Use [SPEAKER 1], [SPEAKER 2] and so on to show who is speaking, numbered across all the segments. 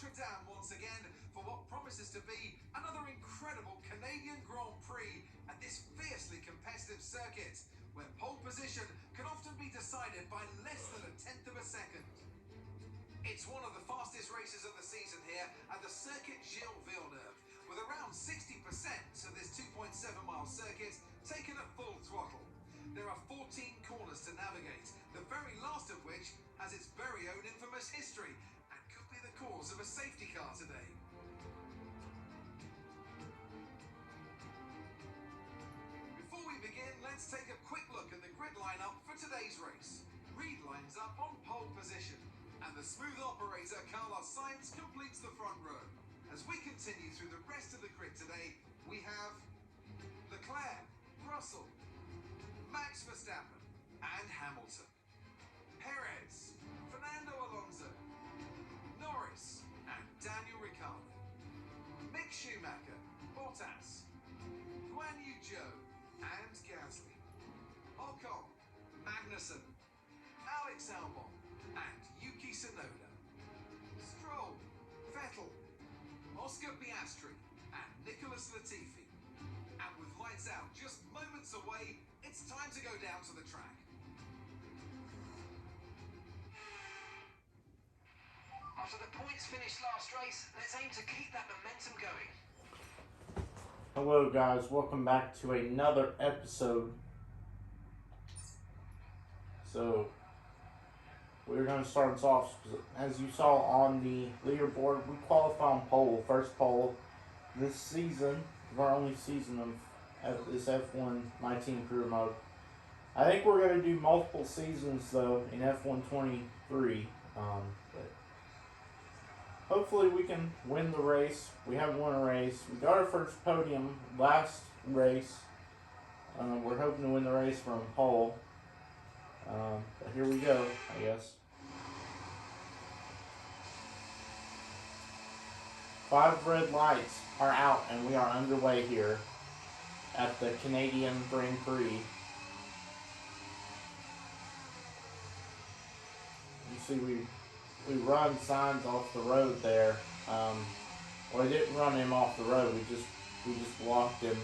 [SPEAKER 1] Notre Dame once again for what promises to be another incredible Canadian Grand Prix at this fiercely competitive circuit, where pole position can often be decided by less than a tenth of a second. It's one of the fastest races of the season here at the Circuit Gilles Villeneuve, with around 60% of this 2.7-mile circuit taken at full throttle. There are 14 corners to navigate, the very last of which has its very own infamous history and could be the cause of a safety car today. Before we begin, let's take a quick look at the grid lineup for today's race. Reed lines up on pole position, and the smooth operator Carlos Sainz completes the front row. As we continue through the rest of the grid today, we have Leclerc, Russell, Max Verstappen and Hamilton, Perez, Fernando Alonso, Norris and Daniel Ricciardo, Mick Schumacher, Bottas, Guan Yu Zhou and Gasly, Ocon, Magnussen, Alex Albon and Yuki Tsunoda, Stroll, Vettel, Oscar Piastri and Nicholas Latifi. And with lights out just moments away, it's time to go down to the track.
[SPEAKER 2] After the points finished last race, let's aim to keep that momentum going.
[SPEAKER 3] Hello guys, welcome back to another episode. So, we're going to start us off, as you saw on the leaderboard, we qualify on pole, first pole this season, our only season of this F1 19 career mode. I think we're going to do multiple seasons though in F1 23, but hopefully we can win the race. We haven't won a race. We got our first podium last race. We're hoping to win the race from pole. But here we go, I guess. 5 red lights are out and we are underway here at the Canadian Grand Prix. You see we run Sainz off the road there. Well, we didn't run him off the road, we just blocked him.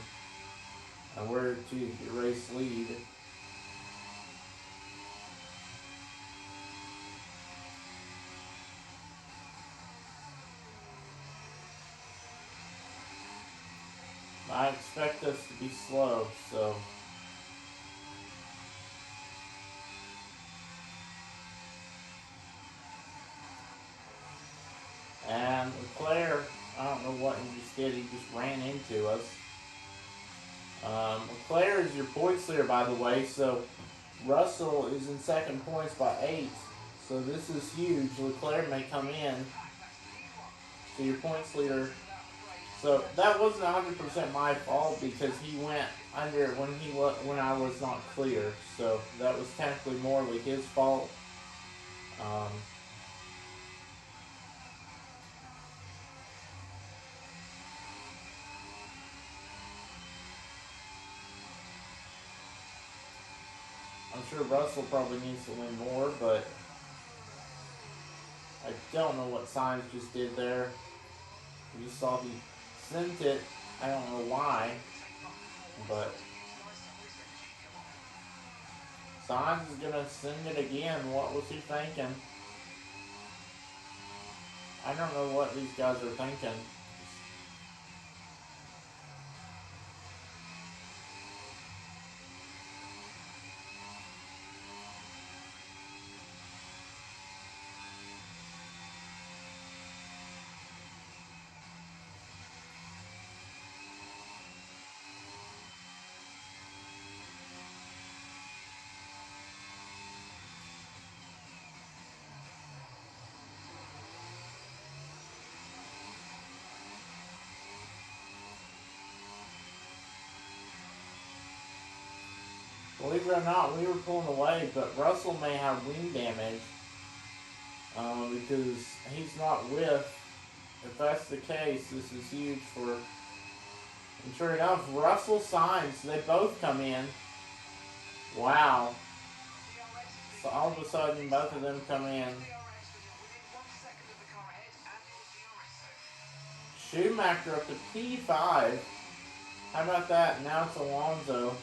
[SPEAKER 3] And we're to the race lead. I expect us to be slow, so and Leclerc, I don't know what he just did, he just ran into us. Leclerc is your points leader, by the way, so Russell is in second points by 8, so this is huge. Leclerc may come in to your points leader. So that wasn't 100% my fault because he went under when I was not clear. So that was technically morally his fault. I'm sure Russell probably needs to win more, but I don't know what Sainz just did there. We just saw he sent it. I don't know why, but Sainz is gonna send it again. What was he thinking? I don't know what these guys are thinking. Believe it or not, we were pulling away, but Russell may have wing damage because he's not with. If that's the case, this is huge for. And sure enough, Russell Sainz, they both come in. Wow. So all of a sudden, both of them come in. Schumacher up to P5. How about that? Now it's Alonso.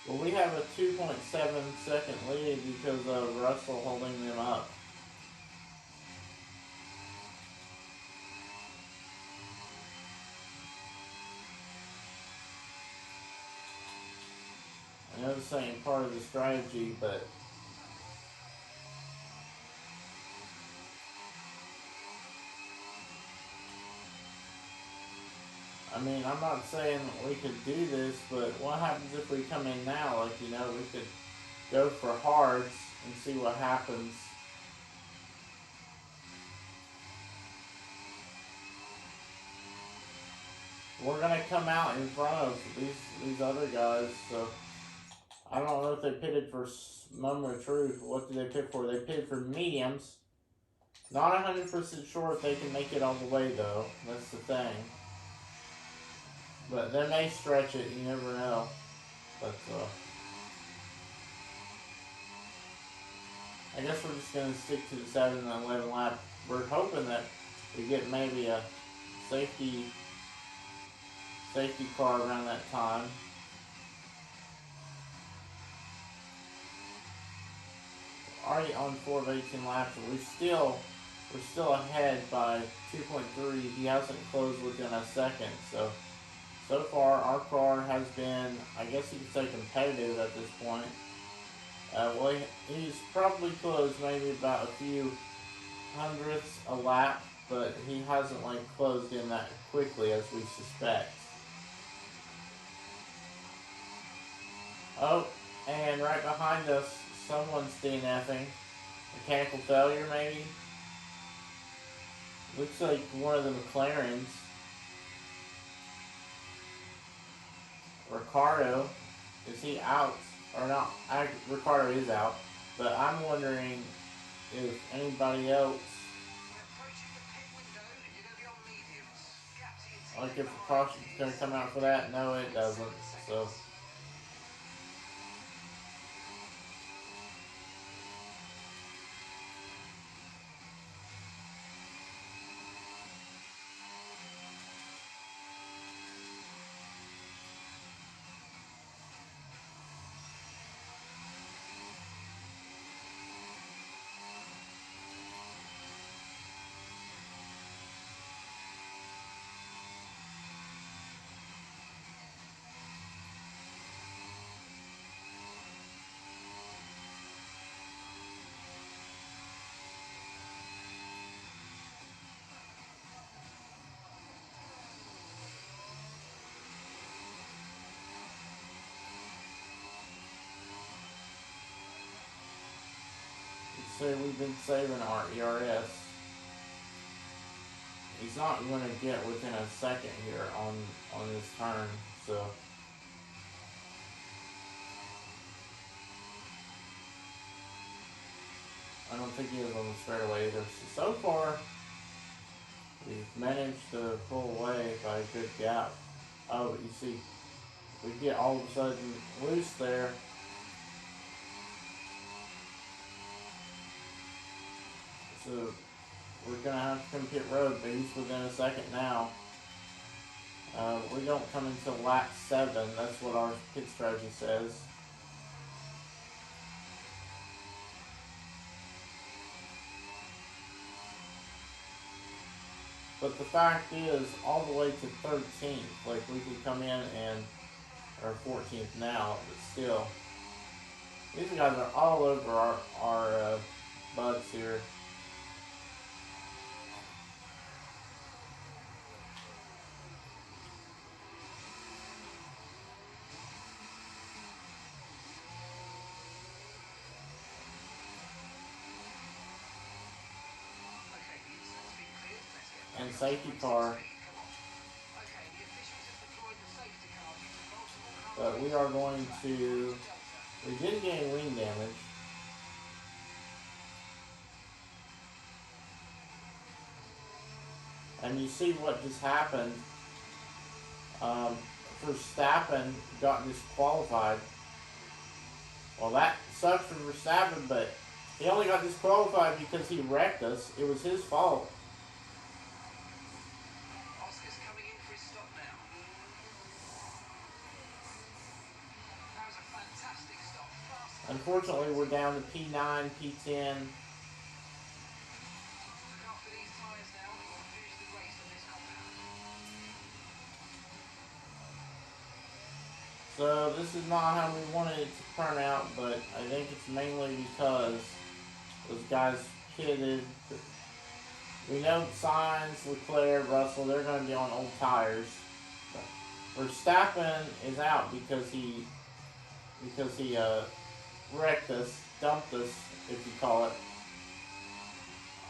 [SPEAKER 3] Well, we have a 2.7-second lead because of Russell holding them up. I know this ain't part of the strategy, but I mean, I'm not saying we could do this, but what happens if we come in now? Like, you know, we could go for hards and see what happens. We're gonna come out in front of these other guys, so I don't know if they pitted for moment of truth. What did they pit for? They pitted for mediums. Not 100% sure if they can make it all the way though. That's the thing. But they may stretch it. You never know. But I guess we're just gonna stick to the 7 and 11 lap. We're hoping that we get maybe a safety car around that time. Already on 4 of 18 laps, and we're still ahead by 2.3. He hasn't closed within a second, so far our car has been, I guess you could say, competitive at this point. Well, he's probably closed maybe about a few hundredths a lap, but he hasn't like closed in that quickly as we suspect. Oh, and right behind us, someone's DNFing. Mechanical failure, maybe? Looks like one of the McLarens. Ricardo, is he out? Or not? Ricardo is out. But I'm wondering if anybody else, like if the caution's going to come out for that. No, it doesn't. So say we've been saving our ERS. He's not going to get within a second here on this turn, so I don't think he is on the straightaway either. So far, we've managed to pull away by a good gap. Oh, but you see, we get all of a sudden loose there. So we're going to have to come pit road, but he's within a second now. We don't come until lap 7. That's what our pit strategy says. But the fact is, all the way to 13th, like we could come in and, or 14th now, but still, these guys are all over our buds here. And safety car. But we are going to, we did gain wing damage. And you see what just happened. Verstappen got disqualified. Well, that sucks for Verstappen, but he only got disqualified because he wrecked us. It was his fault.
[SPEAKER 2] Oscar's coming in for his stop now. That was a fantastic stop. Fast.
[SPEAKER 3] Unfortunately, we're down to P9, P10.
[SPEAKER 2] Look after these tyres now and we'll finish the race on this compound.
[SPEAKER 3] So this is not how we wanted it to turn out, but I think it's mainly because those guys pitted. We know Sainz, Leclerc, Russell, they're going to be on old tires. Verstappen is out because he wrecked us, dumped us, if you call it.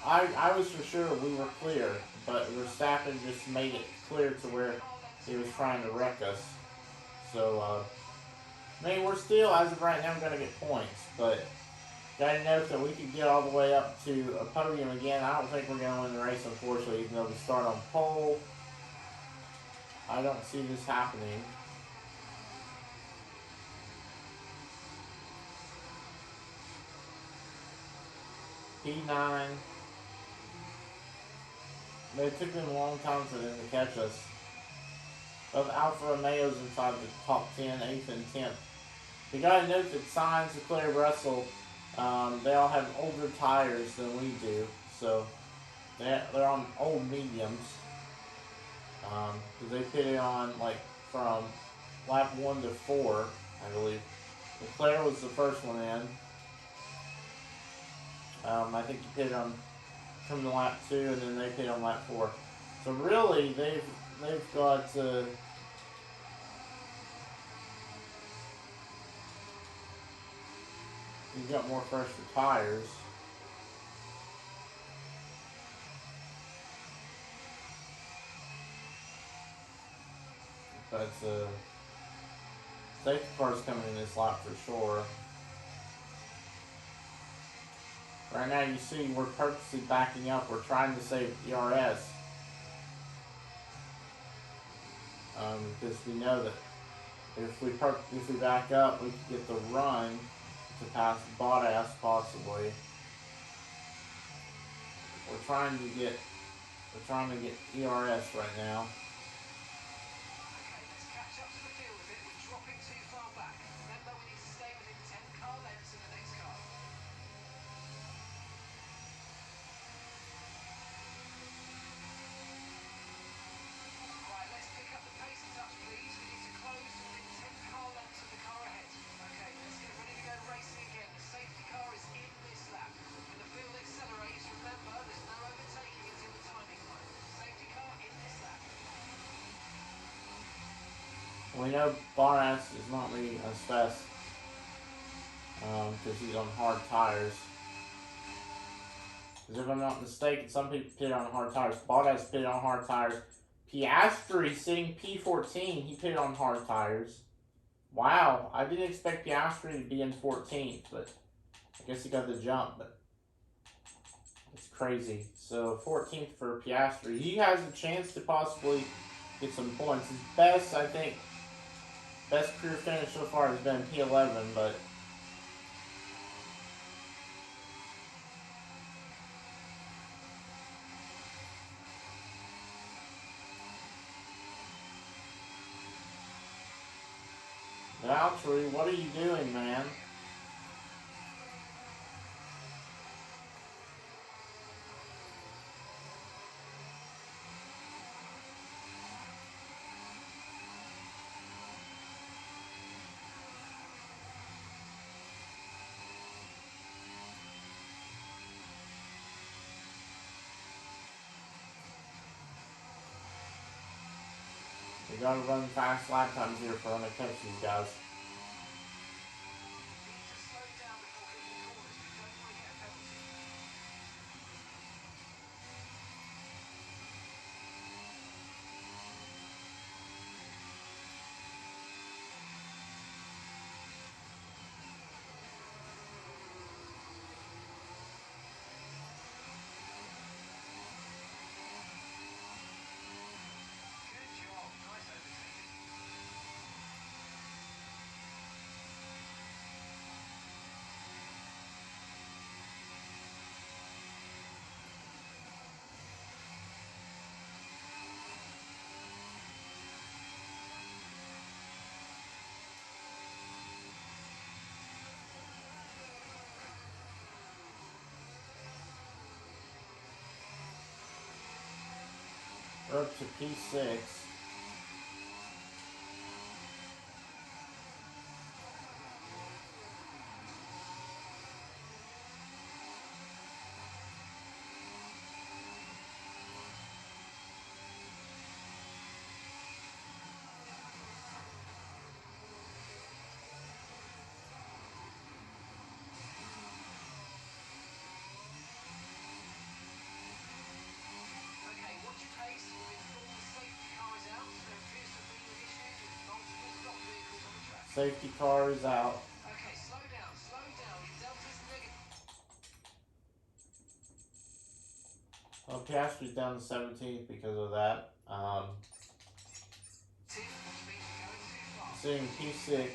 [SPEAKER 3] I was for sure we were clear, but Verstappen just made it clear to where he was trying to wreck us. So, I mean, we're still, as of right now, going to get points, but gotta note that we could get all the way up to a podium again. I don't think we're going to win the race, unfortunately, even though we start on pole. I don't see this happening. P9. But it took them a long time for them to catch us. Both Alfa Romeos inside the top 10, 8th and 10th. You gotta note that Sainz, Leclerc, Russell, they all have older tires than we do. So they're on old mediums. Because they pitted on like from lap 1 to 4, I believe. Leclerc was the first one in. I think he pitted on from the lap 2, and then they pitted on lap 4. So really, they've got you've got more fresher tires. But safety car's coming in this lap for sure. Right now, you see we're purposely backing up. We're trying to save ERS. Because we know that if we back up, we can get the run to pass Bottas possibly. We're trying to get ERS right now.
[SPEAKER 2] Okay, let's catch up to the field a bit. We're dropping too far back. Remember, we need to stay within 10 car lengths of the next car. Right, let's pick up the pace a touch, please. We need to close to within 10 car lengths of the car ahead. Okay, let's get ready to go racing again. The safety car is in this lap. When the field accelerates, remember, there's no overtaking until the timing line. Safety car in this lap.
[SPEAKER 3] We know Bottas is not really as fast because he's on hard tires. Because if I'm not mistaken, some people pit on hard tires. Bottas pitted on hard tires. Piastri sitting P14, he pitted on hard tires. Wow, I didn't expect Piastri to be in 14th, but I guess he got the jump, but it's crazy. So 14th for Piastri. He has a chance to possibly get some points. His best, I think, best career finish so far has been P11, but Valtteri, what are you doing, man? We gotta run fast lap times here for when I catch these guys.
[SPEAKER 2] We need to slow down before hitting corners. We don't want to get a penalty.
[SPEAKER 3] We're up to P6.
[SPEAKER 2] Okay, watch your pace. We've informed the safety car is out. There appears to have been an issue with multiple stock vehicles on the track.
[SPEAKER 3] Safety car is out.
[SPEAKER 2] Okay, slow down, slow down. Your delta's negative.
[SPEAKER 3] Well, Piastri's down to 17th because of that.
[SPEAKER 2] Tim, which means you're going too fast.
[SPEAKER 3] Sitting P6.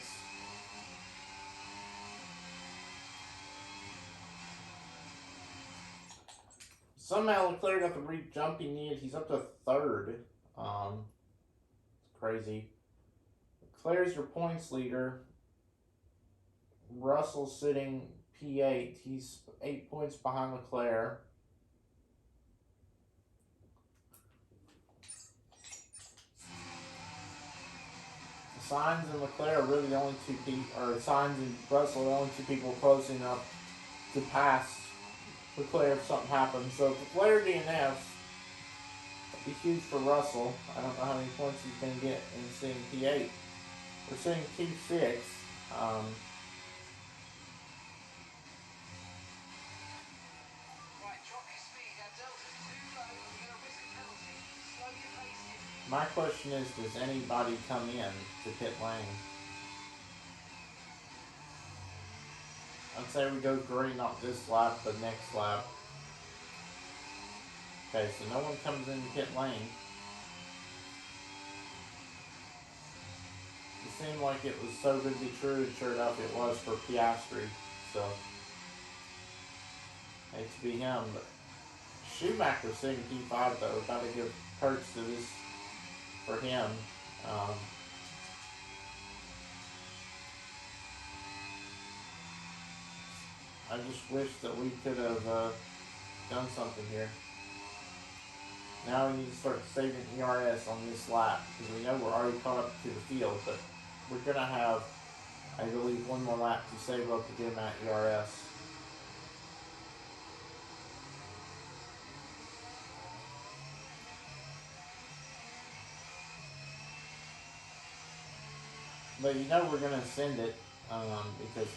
[SPEAKER 3] Somehow Leclerc got the re-jump he needed. He's up to 3rd. It's crazy. Leclerc's your points leader. Russell's sitting P8. He's 8 points behind Leclerc. Sainz and Leclerc are really the only two people, or Sainz and Russell are the only two people close enough to pass Leclerc if something happens. So if Leclerc DNFs, it'd be huge for Russell. I don't know how many points he's going to get in sitting P8. We're sitting P6.
[SPEAKER 2] Right, drop your speed. Our delta's too low. You're going to risk a penalty. Slow your pace in.
[SPEAKER 3] My question is, does anybody come in to pit lane? I'd say we go green, not this lap, but next lap. Okay, so no one comes in pit lane. It seemed like it was so good to be true, and sure enough it was for Piastri. So, hate to be him, but Schumacher sitting P5 though. Got to give perks to this for him. I just wish that we could have done something here. Now we need to start saving ERS on this lap because we know we're already caught up to the field, but we're going to have, I believe, one more lap to save up to get that ERS. But you know we're going to send it because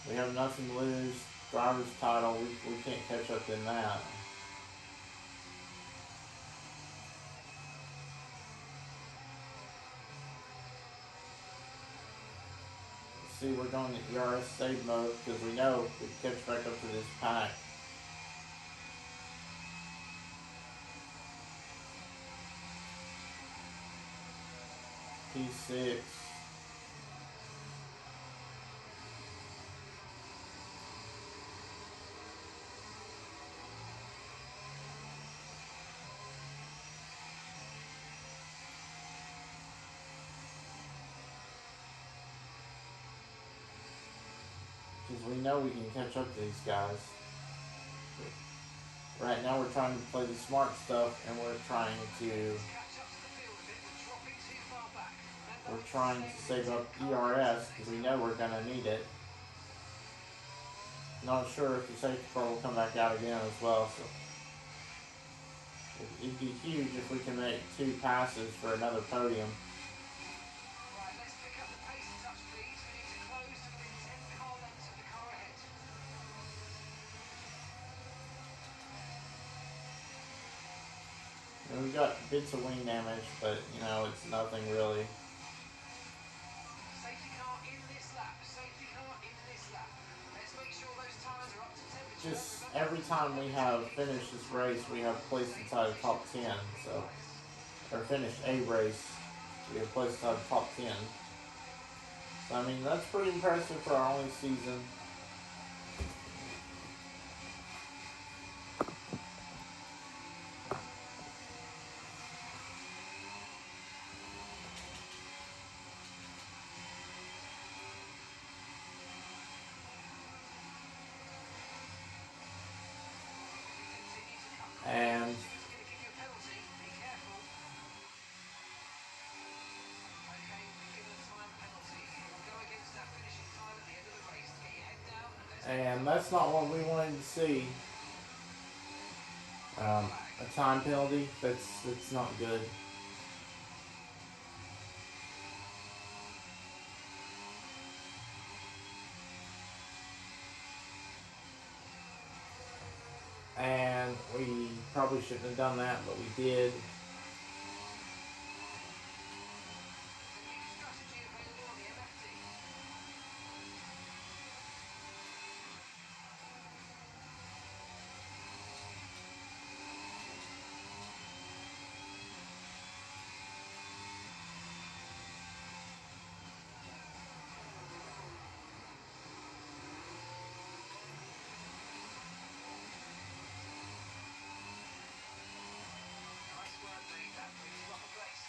[SPEAKER 3] we have nothing to lose. Driver's title, we can't catch up in that. See, we're going to ERS save mode because we know we can catch back up to this pack. P6. Because we know we can catch up to these guys. Right now we're trying to play the smart stuff and we're trying to save up ERS because we know we're going to need it. Not sure if the safety car will come back out again as well. So it'd be huge if we can make 2 passes for another podium.
[SPEAKER 2] Right, let's pick up the pace a touch, please. We need to close to within 10 car lengths of the car ahead.
[SPEAKER 3] And we've got bits of wing damage, but you know, it's nothing really.
[SPEAKER 2] Safety car in this lap. Safety car in this lap. Let's make sure those tyres are up to temperature.
[SPEAKER 3] Just every time we have finished this race, we have placed inside the top 10. So, or finished a race, we have placed inside the top 10. So, I mean, that's pretty impressive for our only season. And And that's not what we wanted to see. A time penalty, that's not good. And we probably shouldn't have done that, but we did.
[SPEAKER 2] The new strategy available on the MFD. Nice work, mate. That brings you up a place.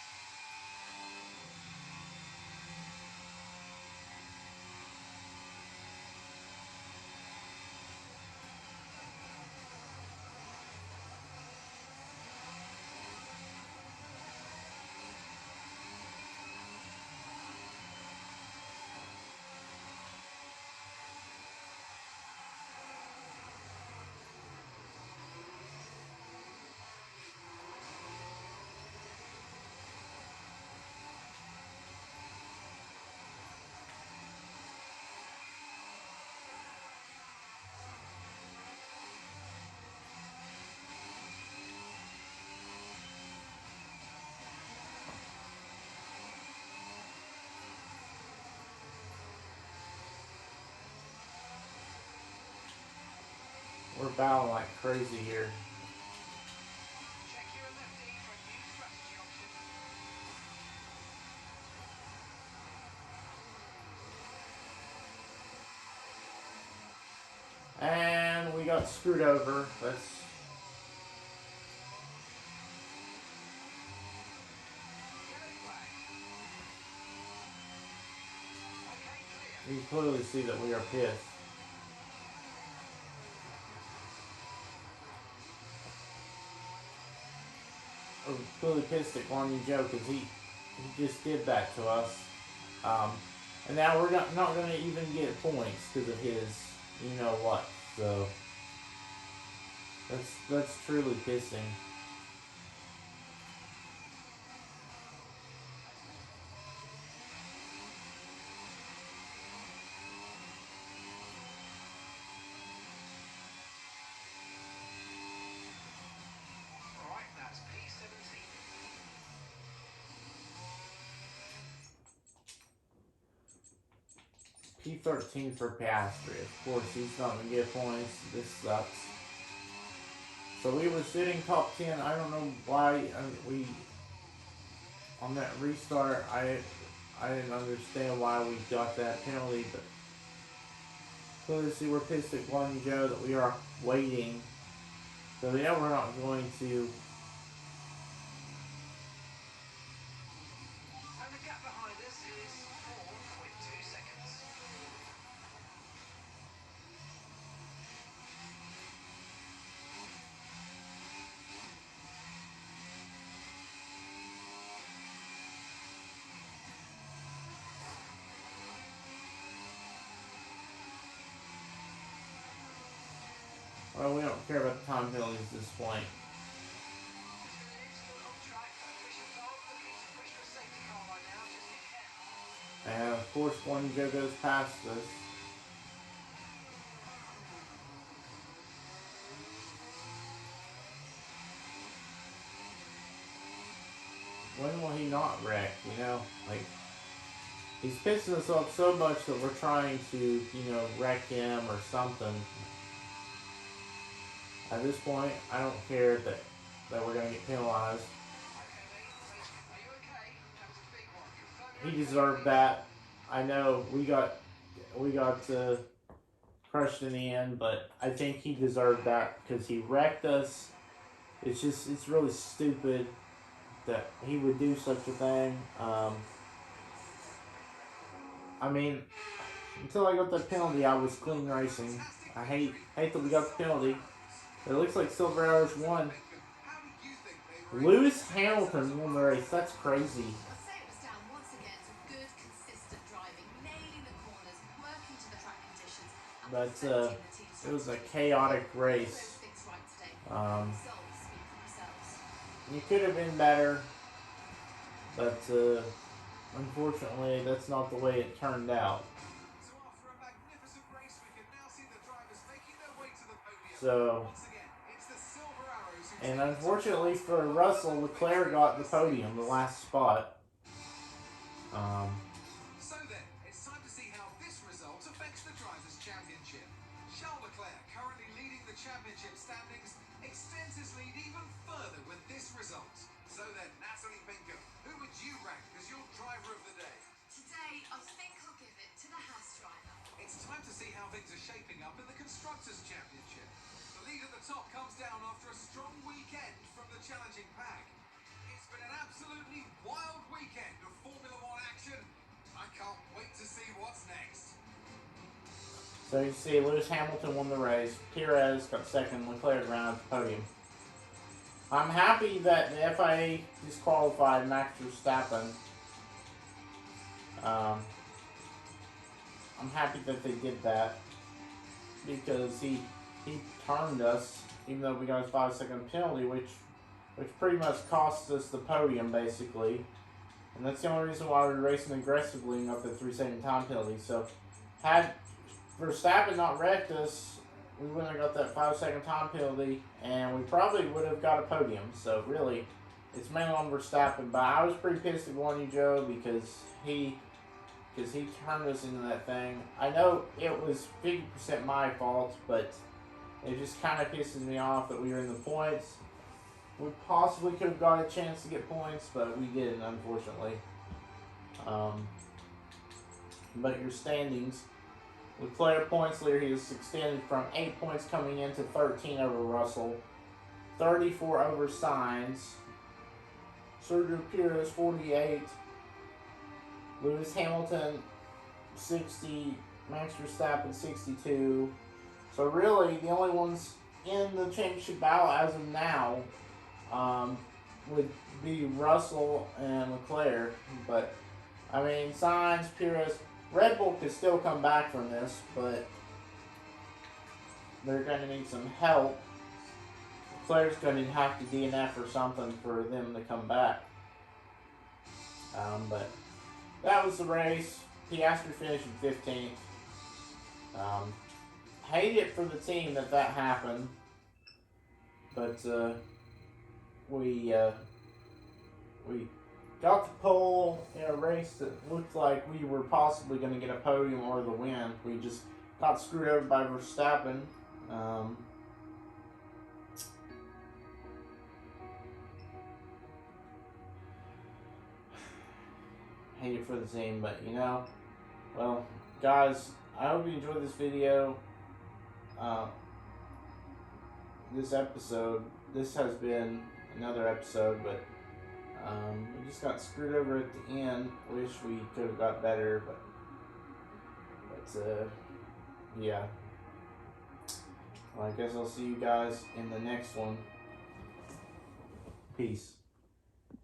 [SPEAKER 3] We're battling like crazy here.
[SPEAKER 2] Check your MFD for a new strategy option.
[SPEAKER 3] And we got screwed over. That's
[SPEAKER 2] Yellow flag. Okay, clear.
[SPEAKER 3] you can clearly see that we are pissed. We're clearly pissed at Guan Yu Zhou because he just did that to us. And now we're not going to even get points because of his, you know what. So that's truly pissing.
[SPEAKER 2] Alright, that's P17.
[SPEAKER 3] P13 for Piastri. Of course, he's not going to get points. This sucks. So we were sitting top 10. I don't know why we on that restart. I didn't understand why we got that penalty, but clearly see we're pissed at Guan Yu Zhou that we are waiting. So yeah, we're not going to.
[SPEAKER 2] And the gap behind us is 4.2 seconds.
[SPEAKER 3] Well, we don't care about the time penalties at this point.
[SPEAKER 2] Just an incident on track. Officials aren't looking to push for a safety car right now. Just be careful.
[SPEAKER 3] And of course, Guan Yu Zhou goes past us. When will he not wreck? You know, like he's pissing us off so much that we're trying to, you know, wreck him or something. At this point, I don't care that we're gonna get penalized.
[SPEAKER 2] Okay, mate. Are you okay? That was a big one. Confirm
[SPEAKER 3] He
[SPEAKER 2] you're
[SPEAKER 3] deserved
[SPEAKER 2] okay.
[SPEAKER 3] that. I know we got crushed in the end, but I think he deserved that because he wrecked us. It's really stupid that he would do such a thing. I mean, until I got that penalty, I was clean racing. I hate that we got the penalty. It looks like Silver Arrows won.
[SPEAKER 1] How do you think they were
[SPEAKER 3] Lewis Hamilton won the race. That's crazy.
[SPEAKER 4] I'd say it was down once again to good, consistent driving, nailing the corners, working to the track conditions,
[SPEAKER 3] but it was a chaotic race. You could have been better, but unfortunately, that's not the way it turned out.
[SPEAKER 1] So after a magnificent race, we can now see the drivers making their way to the podium.
[SPEAKER 3] So,
[SPEAKER 1] Once again, it's the Silver Arrows who
[SPEAKER 3] and
[SPEAKER 1] take the top
[SPEAKER 3] unfortunately
[SPEAKER 1] spot.
[SPEAKER 3] for Russell, Leclerc got the podium, the last spot.
[SPEAKER 1] So then, it's time to see how this result affects the Drivers' Championship. Charles Leclerc, currently leading the championship standings, extends his lead even further with this result. So then, Natalie Pinkham, who would you rank as your driver of the day?
[SPEAKER 4] Today, I think I'll give it to the Haas driver.
[SPEAKER 1] It's time to see how things are shaping up in the Constructors' Championship. The lead at the top comes down after a strong weekend from the challenging pack. It's been an absolutely wild weekend of Formula One action. I can't wait to see what's next.
[SPEAKER 3] So you see Lewis Hamilton won the race, Perez got second, Leclerc ran up the podium. I'm happy that the FIA disqualified Max Verstappen. I'm happy that they did that because he turned us, even though we got a 5-second penalty, which pretty much cost us the podium basically. And that's the only reason why we were racing aggressively and got the 3-second time penalty. So had Verstappen not wrecked us, we wouldn't have got that 5-second time penalty, and we probably would have got a podium. So really, it's mainly on Verstappen. But I was pretty pissed at Guan Yu Zhou because he turned us into that thing. I know it was 50% my fault, but it just kind of pisses me off that we were in the points. We possibly could have got a chance to get points, but we didn't, unfortunately. But your standings, Leclerc points leader, he is extended from 8 points coming into 13 over Russell, 34 over Sainz, Sergio Perez 48, Lewis Hamilton 60, Max Verstappen 62. So really, the only ones in the championship battle as of now would be Russell and Leclerc. But I mean, Sainz, Perez, Red Bull could still come back from this, but they're going to need some help. Leclerc's going to have to DNF or something for them to come back. But that was the race. Piastri finished in 15th. Hate it for the team that happened, but we got the pole in a race that looked like we were possibly going to get a podium or the win. We just got screwed over by Verstappen. Hate it for the team, but you know, well, guys, I hope you enjoyed this video. This episode, this has been another episode, but we just got screwed over at the end. Wish we could have got better, but yeah. Well, I guess I'll see you guys in the next one. Peace.